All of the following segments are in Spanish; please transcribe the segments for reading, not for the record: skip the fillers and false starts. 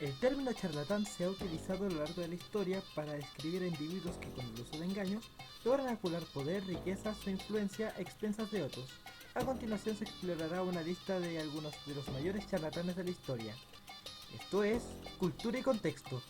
El término charlatán se ha utilizado a lo largo de la historia para describir a individuos que con el uso de engaños logran acumular poder, riquezas o influencia a expensas de otros. A continuación se explorará una lista de algunos de los mayores charlatanes de la historia. Esto es Cultura y Contexto.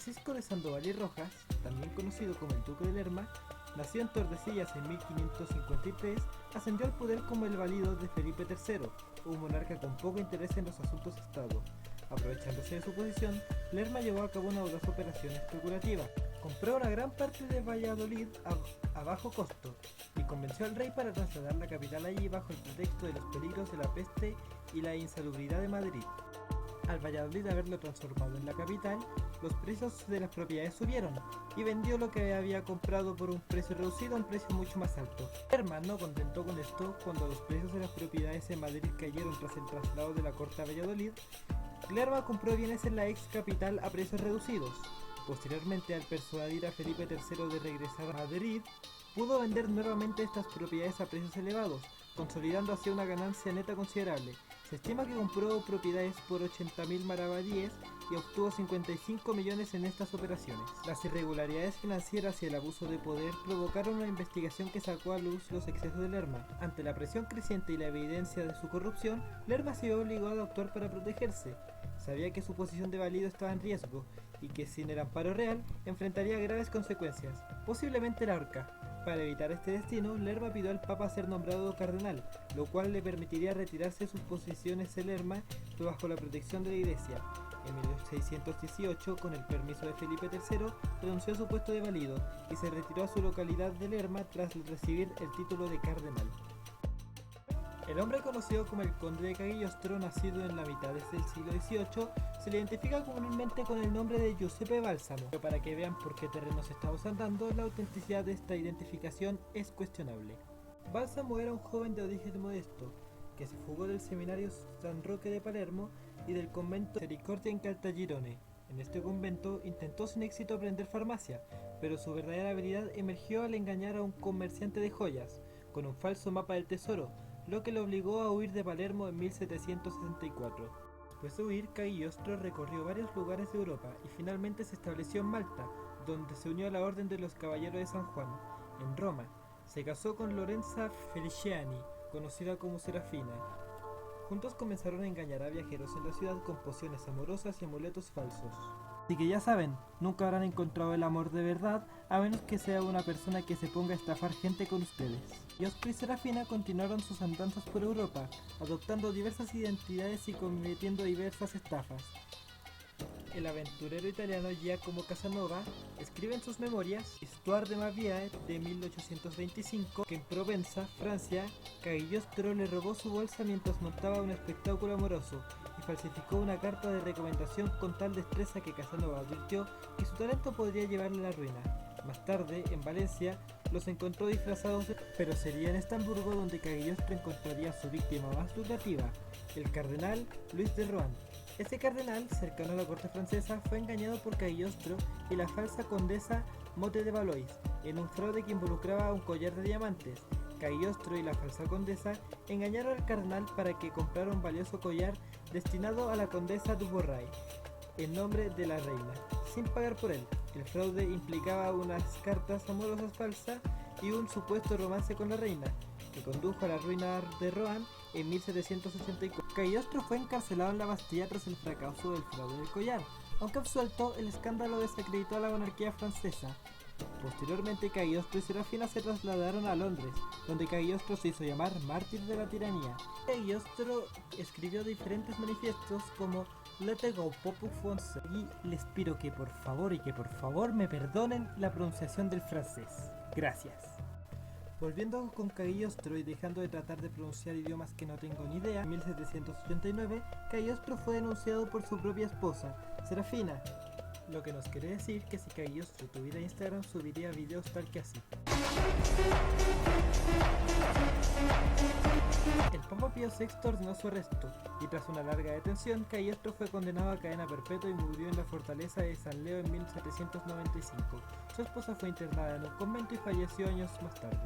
Francisco de Sandoval y Rojas, también conocido como el Duque de Lerma, nació en Tordesillas en 1553, ascendió al poder como el valido de Felipe III, un monarca con poco interés en los asuntos de Estado. Aprovechándose de su posición, Lerma llevó a cabo una audaz operación especulativa. Compró una gran parte de Valladolid a bajo costo y convenció al rey para trasladar la capital allí bajo el pretexto de los peligros de la peste y la insalubridad de Madrid. Al Valladolid haberlo transformado en la capital, los precios de las propiedades subieron y vendió lo que había comprado por un precio reducido a un precio mucho más alto. Lerma no contentó con esto, cuando los precios de las propiedades en Madrid cayeron tras el traslado de la corte a Valladolid, Lerma compró bienes en la ex capital a precios reducidos. Posteriormente, al persuadir a Felipe III de regresar a Madrid, pudo vender nuevamente estas propiedades a precios elevados, consolidando así una ganancia neta considerable. Se estima que compró propiedades por 80.000 maravedíes y obtuvo 55 millones en estas operaciones. Las irregularidades financieras y el abuso de poder provocaron una investigación que sacó a luz los excesos de Lerma. Ante la presión creciente y la evidencia de su corrupción, Lerma se vio obligado a actuar para protegerse. Sabía que su posición de valido estaba en riesgo y que sin el amparo real enfrentaría graves consecuencias, posiblemente la horca. Para evitar este destino, Lerma pidió al Papa ser nombrado cardenal, lo cual le permitiría retirarse de sus posiciones en Lerma bajo la protección de la Iglesia. En 1618, con el permiso de Felipe III, renunció a su puesto de valido y se retiró a su localidad de Lerma tras recibir el título de cardenal. El hombre conocido como el Conde de Cagliostro, nacido en la mitad del siglo XVIII, se le identifica comúnmente con el nombre de Giuseppe Balsamo, pero para que vean por qué terrenos estamos andando, la autenticidad de esta identificación es cuestionable. Balsamo era un joven de origen modesto, que se fugó del seminario San Roque de Palermo y del convento Misericordia en Caltagirone. En este convento intentó sin éxito aprender farmacia, pero su verdadera habilidad emergió al engañar a un comerciante de joyas, con un falso mapa del tesoro, lo que lo obligó a huir de Palermo en 1764. Después de huir, Cagliostro recorrió varios lugares de Europa y finalmente se estableció en Malta, donde se unió a la Orden de los Caballeros de San Juan. En Roma, se casó con Lorenza Feliciani, conocida como Serafina. Juntos comenzaron a engañar a viajeros en la ciudad con pociones amorosas y amuletos falsos. Así que ya saben, nunca habrán encontrado el amor de verdad, a menos que sea una persona que se ponga a estafar gente con ustedes. Giosfre y Serafina continuaron sus andanzas por Europa, adoptando diversas identidades y cometiendo diversas estafas. El aventurero italiano Giacomo Casanova escribe en sus memorias Histoire de ma vie de 1825 que en Provenza, Francia, Cagliostro le robó su bolsa mientras montaba un espectáculo amoroso y falsificó una carta de recomendación con tal destreza que Casanova advirtió que su talento podría llevarle a la ruina. Más tarde, en Valencia, los encontró disfrazados, pero sería en Estamburgo donde Cagliostro encontraría a su víctima más lucrativa, el cardenal Luis de Rohan. Este cardenal, cercano a la corte francesa, fue engañado por Cagliostro y la falsa condesa Motte de Valois en un fraude que involucraba un collar de diamantes. Cagliostro y la falsa condesa engañaron al cardenal para que comprara un valioso collar destinado a la condesa Dubourg en nombre de la reina, sin pagar por él. El fraude implicaba unas cartas amorosas falsas y un supuesto romance con la reina, que condujo a la ruina de Rohan en 1784. Cagliostro fue encarcelado en la Bastilla tras el fracaso del fraude del collar. Aunque absuelto, el escándalo desacreditó a la monarquía francesa. Posteriormente, Cagliostro y Serafina se trasladaron a Londres, donde Cagliostro se hizo llamar mártir de la tiranía. Cagliostro escribió diferentes manifiestos como Let go Popu France y les pido que por favor me perdonen la pronunciación del francés. Gracias. Volviendo con Cagliostro y dejando de tratar de pronunciar idiomas que no tengo ni idea, en 1789, Cagliostro fue denunciado por su propia esposa, Serafina, lo que nos quiere decir que si Cagliostro tuviera Instagram subiría videos tal que así. El Papa Pío VI ordenó su arresto, y tras una larga detención, Cagliostro fue condenado a cadena perpetua y murió en la fortaleza de San Leo en 1795. Su esposa fue internada en un convento y falleció años más tarde.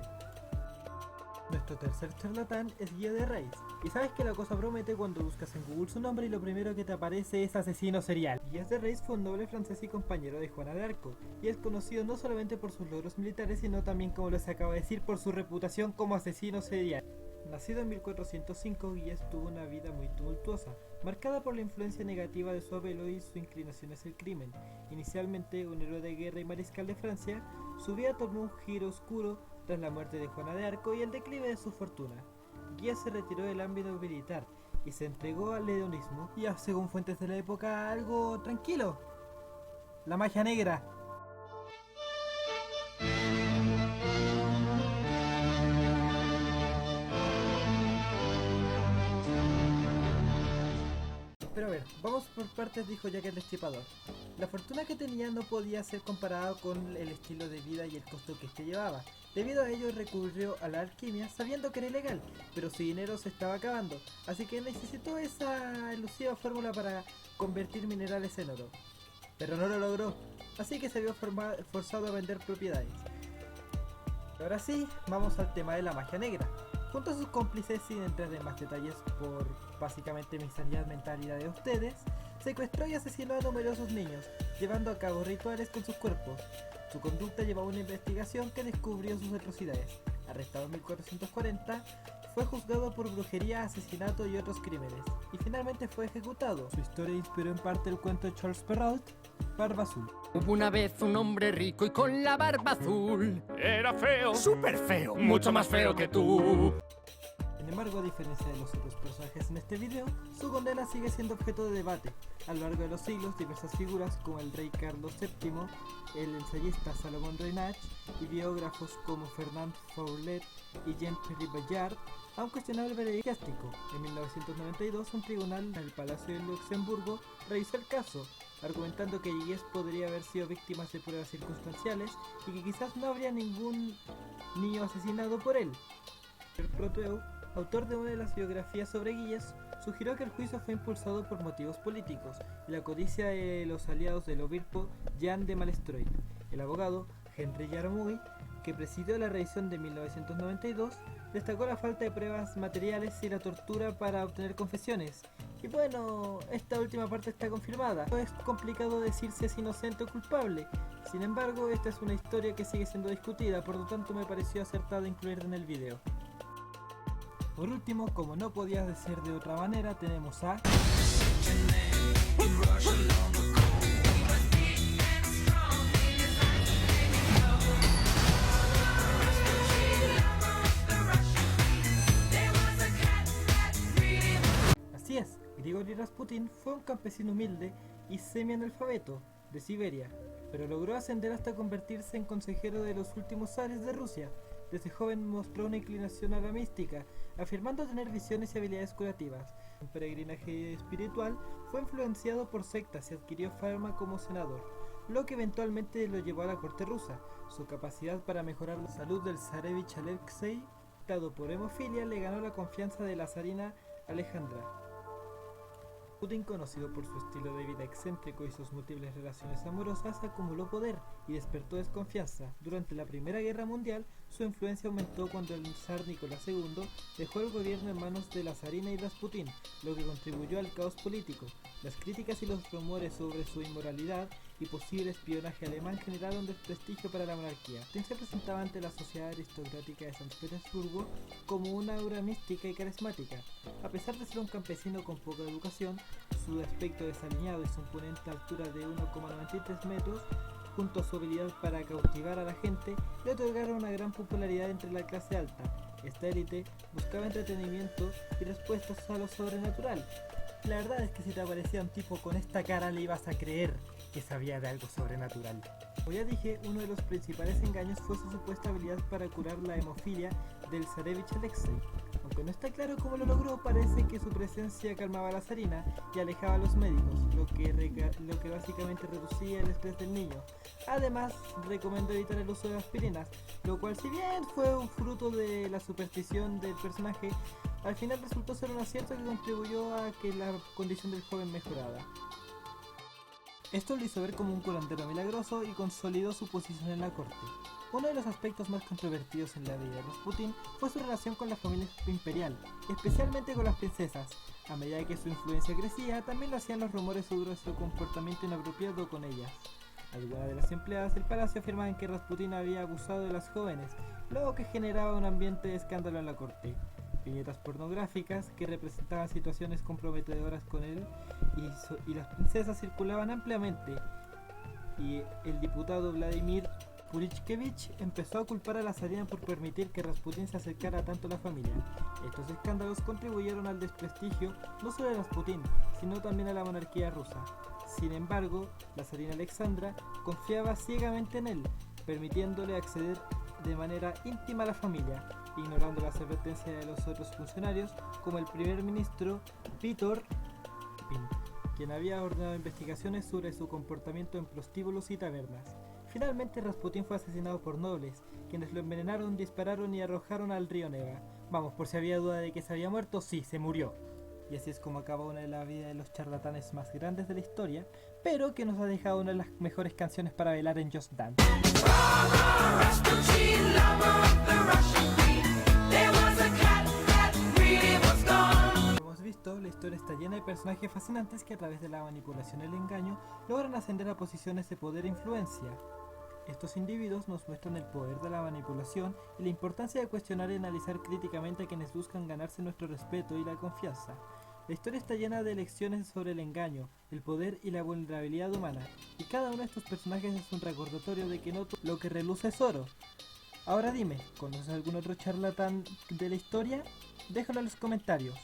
Nuestro tercer charlatán es Guille de Reis, y sabes que la cosa promete cuando buscas en Google su nombre y lo primero que te aparece es asesino serial. Guille de Reis fue un noble francés y compañero de Juana de Arco, y es conocido no solamente por sus logros militares, sino también, como les acabo de decir, por su reputación como asesino serial. Nacido en 1405, Guille tuvo una vida muy tumultuosa, marcada por la influencia negativa de su abuelo y su inclinación hacia el crimen. Inicialmente un héroe de guerra y mariscal de Francia, su vida tomó un giro oscuro tras la muerte de Juana de Arco y el declive de su fortuna. Guille se retiró del ámbito militar y se entregó al hedonismo y, según fuentes de la época, algo tranquilo: la magia negra. Pero a ver, vamos por partes, dijo Jack el Destripador. La fortuna que tenía no podía ser comparada con el estilo de vida y el costo que este llevaba. Debido a ello recurrió a la alquimia sabiendo que era ilegal, pero su dinero se estaba acabando, así que necesitó esa elusiva fórmula para convertir minerales en oro. Pero no lo logró, así que se vio forzado a vender propiedades. Ahora sí, vamos al tema de la magia negra. Junto a sus cómplices, sin entrar en más detalles por básicamente mi sanidad mental y la de ustedes, secuestró y asesinó a numerosos niños, llevando a cabo rituales con sus cuerpos. Su conducta llevó a una investigación que descubrió sus atrocidades. Arrestado en 1440, fue juzgado por brujería, asesinato y otros crímenes, y finalmente fue ejecutado. Su historia inspiró en parte el cuento de Charles Perrault, Barba Azul. Hubo una vez un hombre rico y con la barba azul. Era feo, Súper feo, mucho más feo que tú. Sin embargo, a diferencia de los otros personajes en este video, su condena sigue siendo objeto de debate. A lo largo de los siglos, diversas figuras como el rey Carlos VII, el ensayista Salomón Reinach y biógrafos como Fernand Faurelet y Jean-Pierre Bayard han cuestionado el veredicto eclesiástico. En 1992, un tribunal en el Palacio de Luxemburgo revisó el caso, argumentando que Guilles podría haber sido víctima de pruebas circunstanciales y que quizás no habría ningún niño asesinado por él. El Proteu, autor de una de las biografías sobre Guilles, sugirió que el juicio fue impulsado por motivos políticos y la codicia de los aliados del obispo Jean de Malestroit. El abogado Henri Jaromouy, que presidió la revisión de 1992, destacó la falta de pruebas materiales y la tortura para obtener confesiones. Y bueno, esta última parte está confirmada. Es complicado decir si es inocente o culpable. Sin embargo, esta es una historia que sigue siendo discutida, por lo tanto me pareció acertado incluirla en el video. Por último, como no podía ser de otra manera, tenemos a... Así es, Grigori Rasputin fue un campesino humilde y semi-analfabeto de Siberia, pero logró ascender hasta convertirse en consejero de los últimos zares de Rusia. Desde joven mostró una inclinación a la mística, afirmando tener visiones y habilidades curativas. En peregrinaje espiritual, fue influenciado por sectas y adquirió fama como senador, lo que eventualmente lo llevó a la corte rusa. Su capacidad para mejorar la salud del zarevich Alexei, dado por hemofilia, le ganó la confianza de la zarina Alejandra. Putin, conocido por su estilo de vida excéntrico y sus múltiples relaciones amorosas, acumuló poder y despertó desconfianza. Durante la Primera Guerra Mundial, su influencia aumentó cuando el zar Nicolás II dejó el gobierno en manos de la zarina y Rasputín, lo que contribuyó al caos político. Las críticas y los rumores sobre su inmoralidad y posible espionaje alemán generaron desprestigio para la monarquía. Putin se presentaba ante la sociedad aristocrática de San Petersburgo como una aura mística y carismática. A pesar de ser un campesino con poca educación, su aspecto desaliñado y su imponente altura de 1,93 metros, junto a su habilidad para cautivar a la gente, le otorgaron una gran popularidad entre la clase alta. Esta élite buscaba entretenimiento y respuestas a lo sobrenatural. La verdad es que si te aparecía un tipo con esta cara le ibas a creer que sabía de algo sobrenatural. Como ya dije, uno de los principales engaños fue su supuesta habilidad para curar la hemofilia del zarevich Alexei. Aunque no está claro cómo lo logró, parece que su presencia calmaba a la zarina y alejaba a los médicos, lo que básicamente reducía el estrés del niño. Además, recomendó evitar el uso de aspirinas, lo cual, si bien fue un fruto de la superstición del personaje, al final resultó ser un acierto que contribuyó a que la condición del joven mejorara. Esto lo hizo ver como un curandero milagroso y consolidó su posición en la corte. Uno de los aspectos más controvertidos en la vida de Rasputín fue su relación con la familia imperial, especialmente con las princesas. A medida que su influencia crecía, también lo hacían los rumores sobre su comportamiento inapropiado con ellas. Algunas de las empleadas del palacio afirmaban que Rasputín había abusado de las jóvenes, lo que generaba un ambiente de escándalo en la corte. Viñetas pornográficas que representaban situaciones comprometedoras con él y las princesas circulaban ampliamente, y el diputado Vladimir Purichkevich empezó a culpar a la zarina por permitir que Rasputín se acercara tanto a la familia. Estos escándalos contribuyeron al desprestigio no solo de Rasputín, sino también a la monarquía rusa. Sin embargo, la zarina Alexandra confiaba ciegamente en él, permitiéndole acceder de manera íntima a la familia, ignorando las advertencias de los otros funcionarios, como el primer ministro Vítor Pin, quien había ordenado investigaciones sobre su comportamiento en prostíbulos y tabernas. Finalmente, Rasputín fue asesinado por nobles, quienes lo envenenaron, dispararon y arrojaron al río Neva. Vamos, por si había duda de que se había muerto, sí, se murió. Y así es como acaba una de las vidas de los charlatanes más grandes de la historia, pero que nos ha dejado una de las mejores canciones para bailar en Just Dance. Como hemos visto, la historia está llena de personajes fascinantes que a través de la manipulación y el engaño logran ascender a posiciones de poder e influencia. Estos individuos nos muestran el poder de la manipulación y la importancia de cuestionar y analizar críticamente a quienes buscan ganarse nuestro respeto y la confianza. La historia está llena de lecciones sobre el engaño, el poder y la vulnerabilidad humana, y cada uno de estos personajes es un recordatorio de que no todo lo que reluce es oro. Ahora dime, ¿conoces algún otro charlatán de la historia? Déjalo en los comentarios.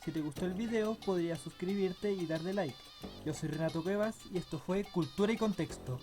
Si te gustó el video, podrías suscribirte y darle like. Yo soy Renato Cuevas y esto fue Cultura y Contexto.